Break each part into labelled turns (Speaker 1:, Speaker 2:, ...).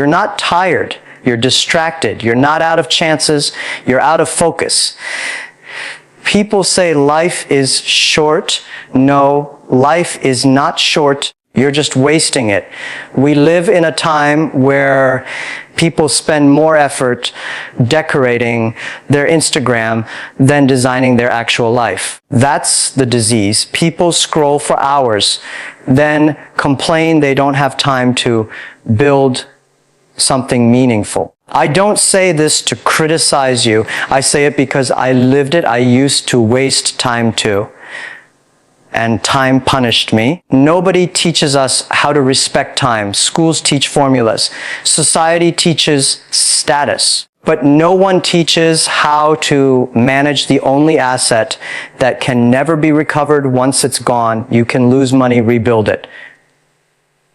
Speaker 1: You're not tired. You're distracted. You're not out of chances. You're out of focus. People say life is short. No, life is not short. You're just wasting it. We live in a time where people spend more effort decorating their Instagram than designing their actual life. That's the disease. People scroll for hours, then complain they don't have time to build something meaningful. I don't say this to criticize you. I say it because I lived it. I used to waste time too. And time punished me. Nobody teaches us how to respect time. Schools teach formulas. Society teaches status. But no one teaches how to manage the only asset that can never be recovered once it's gone. You can lose money, rebuild it.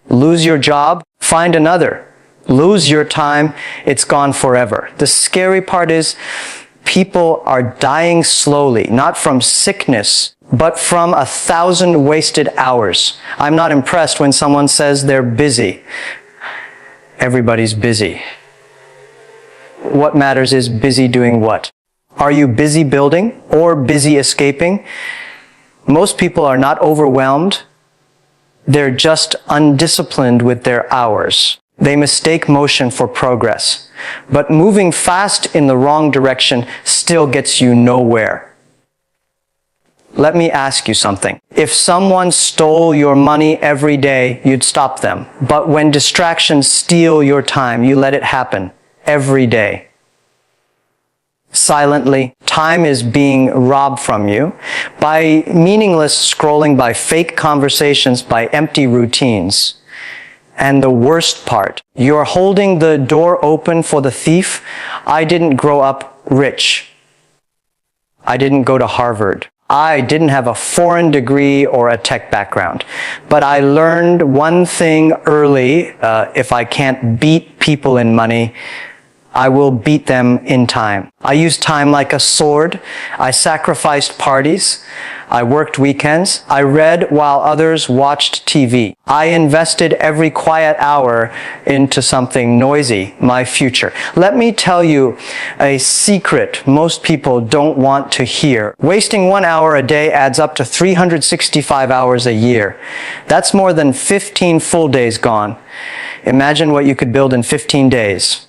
Speaker 1: Lose your job, find another. Lose your time, it's gone forever. The scary part is people are dying slowly, not from sickness, but from 1,000 wasted hours. I'm not impressed when someone says they're busy. Everybody's busy. What matters is busy doing what? Are you busy building or busy escaping? Most people are not overwhelmed. They're just undisciplined with their hours. They mistake motion for progress. But moving fast in the wrong direction still gets you nowhere. Let me ask you something. If someone stole your money every day, you'd stop them. But when distractions steal your time, you let it happen every day. Silently, time is being robbed from you by meaningless scrolling, by fake conversations, by empty routines. And the worst part, you're holding the door open for the thief. I didn't grow up rich. I didn't go to Harvard. I didn't have a foreign degree or a tech background. But I learned one thing early. If I can't beat people in money, I will beat them in time. I used time like a sword. I sacrificed parties. I worked weekends. I read while others watched TV. I invested every quiet hour into something noisy, my future. Let me tell you a secret most people don't want to hear. Wasting 1 hour a day adds up to 365 hours a year. That's more than 15 full days gone. Imagine what you could build in 15 days.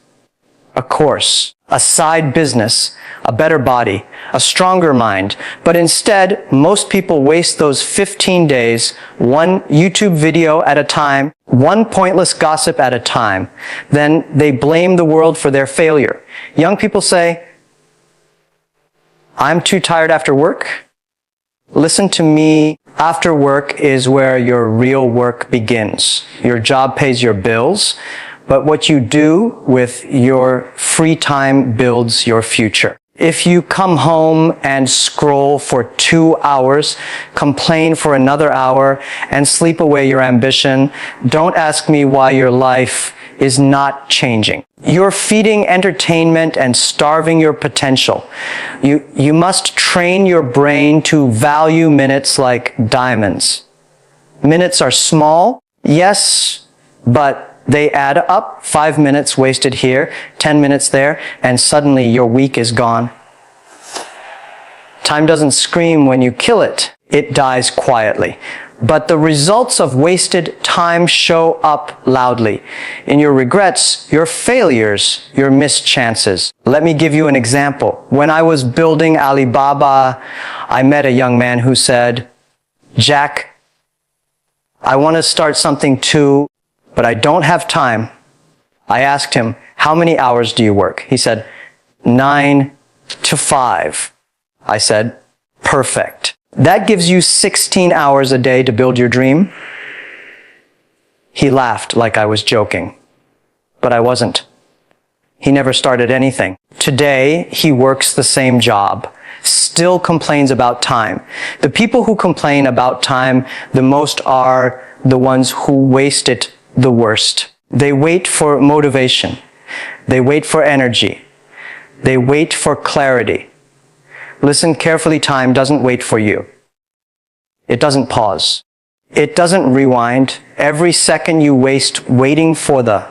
Speaker 1: A course, a side business, a better body, a stronger mind. But instead, most people waste those 15 days, one YouTube video at a time, one pointless gossip at a time. Then they blame the world for their failure. Young people say, I'm too tired after work. Listen to me. After work is where your real work begins. Your job pays your bills. But what you do with your free time builds your future. If you come home and scroll for 2 hours, complain for another hour, and sleep away your ambition, don't ask me why your life is not changing. You're feeding entertainment and starving your potential. You must train your brain to value minutes like diamonds. Minutes are small, yes, but they add up. 5 minutes wasted here, 10 minutes there, and suddenly your week is gone. Time doesn't scream when you kill it. It dies quietly. But the results of wasted time show up loudly. In your regrets, your failures, your missed chances. Let me give you an example. When I was building Alibaba, I met a young man who said, Jack, I want to start something too, but I don't have time. I asked him, how many hours do you work? He said, 9 to 5. I said, perfect. That gives you 16 hours a day to build your dream. He laughed like I was joking, but I wasn't. He never started anything. Today, he works the same job, still complains about time. The people who complain about time the most are the ones who waste it the worst. They wait for motivation. They wait for energy. They wait for clarity. Listen carefully, time doesn't wait for you. It doesn't pause. It doesn't rewind. Every second you waste waiting for the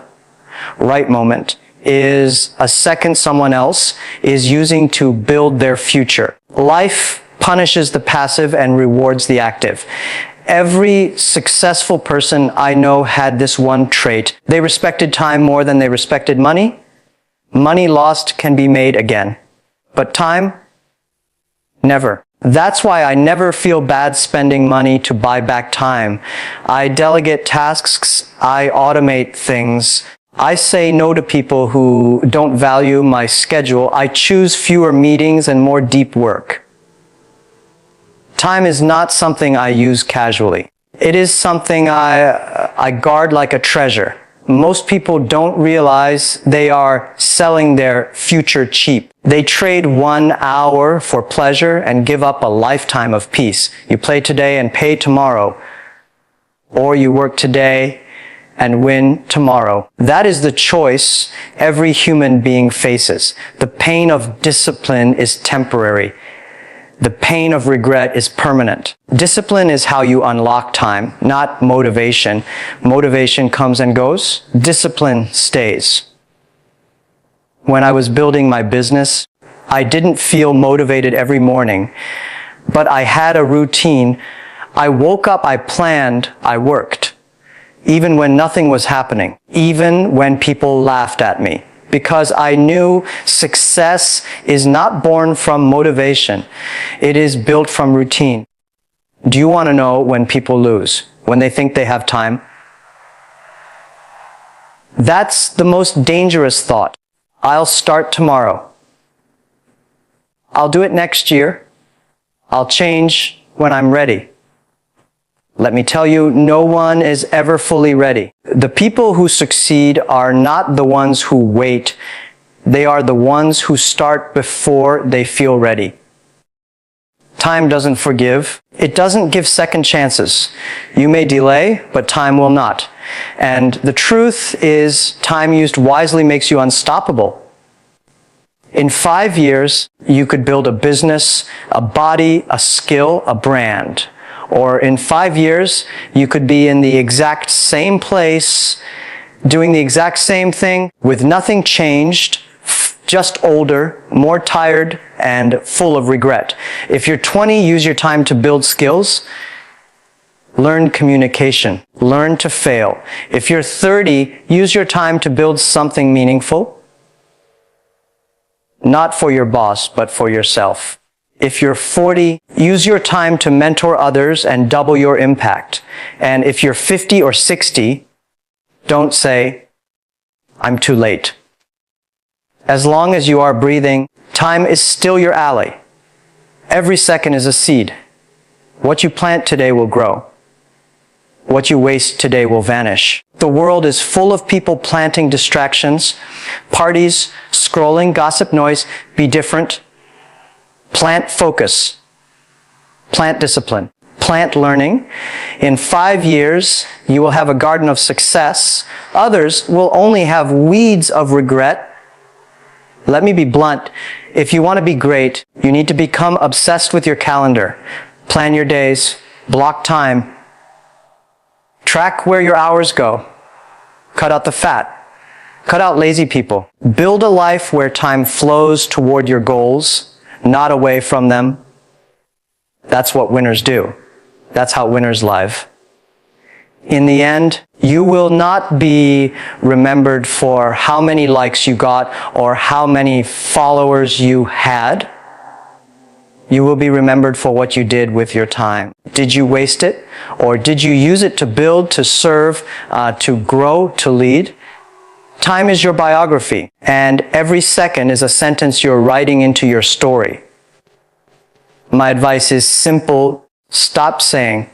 Speaker 1: right moment, is a second someone else is using to build their future. Life punishes the passive and rewards the active. Every successful person I know had this one trait. They respected time more than they respected money. Money lost can be made again, but time, never. That's why I never feel bad spending money to buy back time. I delegate tasks, I automate things. I say no to people who don't value my schedule. I choose fewer meetings and more deep work. Time is not something I use casually. It is something I guard like a treasure. Most people don't realize they are selling their future cheap. They trade 1 hour for pleasure and give up a lifetime of peace. You play today and pay tomorrow. Or you work today and win tomorrow. That is the choice every human being faces. The pain of discipline is temporary. The pain of regret is permanent. Discipline is how you unlock time, not motivation. Motivation comes and goes. Discipline stays. When I was building my business, I didn't feel motivated every morning, but I had a routine. I woke up, I planned, I worked. Even when nothing was happening, even when people laughed at me. Because I knew success is not born from motivation. It is built from routine. Do you want to know when people lose? When they think they have time? That's the most dangerous thought. I'll start tomorrow. I'll do it next year. I'll change when I'm ready. Let me tell you, no one is ever fully ready. The people who succeed are not the ones who wait. They are the ones who start before they feel ready. Time doesn't forgive. It doesn't give second chances. You may delay, but time will not. And the truth is, time used wisely makes you unstoppable. In 5 years, you could build a business, a body, a skill, a brand. Or in 5 years, you could be in the exact same place, doing the exact same thing, with nothing changed, just older, more tired, and full of regret. If you're 20, use your time to build skills. Learn communication. Learn to fail. If you're 30, use your time to build something meaningful. Not for your boss, but for yourself. If you're 40, use your time to mentor others and double your impact. And if you're 50 or 60, don't say, I'm too late. As long as you are breathing, time is still your ally. Every second is a seed. What you plant today will grow. What you waste today will vanish. The world is full of people planting distractions, parties, scrolling, gossip, noise. Be different. Plant focus. Plant discipline. Plant learning. In 5 years, you will have a garden of success. Others will only have weeds of regret. Let me be blunt. If you want to be great, you need to become obsessed with your calendar. Plan your days. Block time. Track where your hours go. Cut out the fat. Cut out lazy people. Build a life where time flows toward your goals, not away from them. That's what winners do. That's how winners live. In the end, you will not be remembered for how many likes you got or how many followers you had. You will be remembered for what you did with your time. Did you waste it? Or did you use it to build, to serve, to grow, to lead? Time is your biography, and every second is a sentence you're writing into your story. My advice is simple. Stop saying,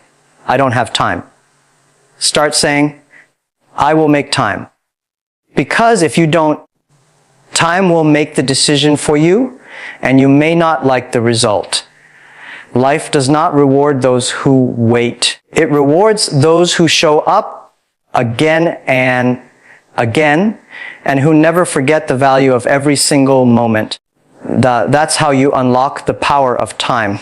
Speaker 1: I don't have time. Start saying, I will make time. Because if you don't, time will make the decision for you, and you may not like the result. Life does not reward those who wait. It rewards those who show up again and again, and who never forget the value of every single moment. That's how you unlock the power of time.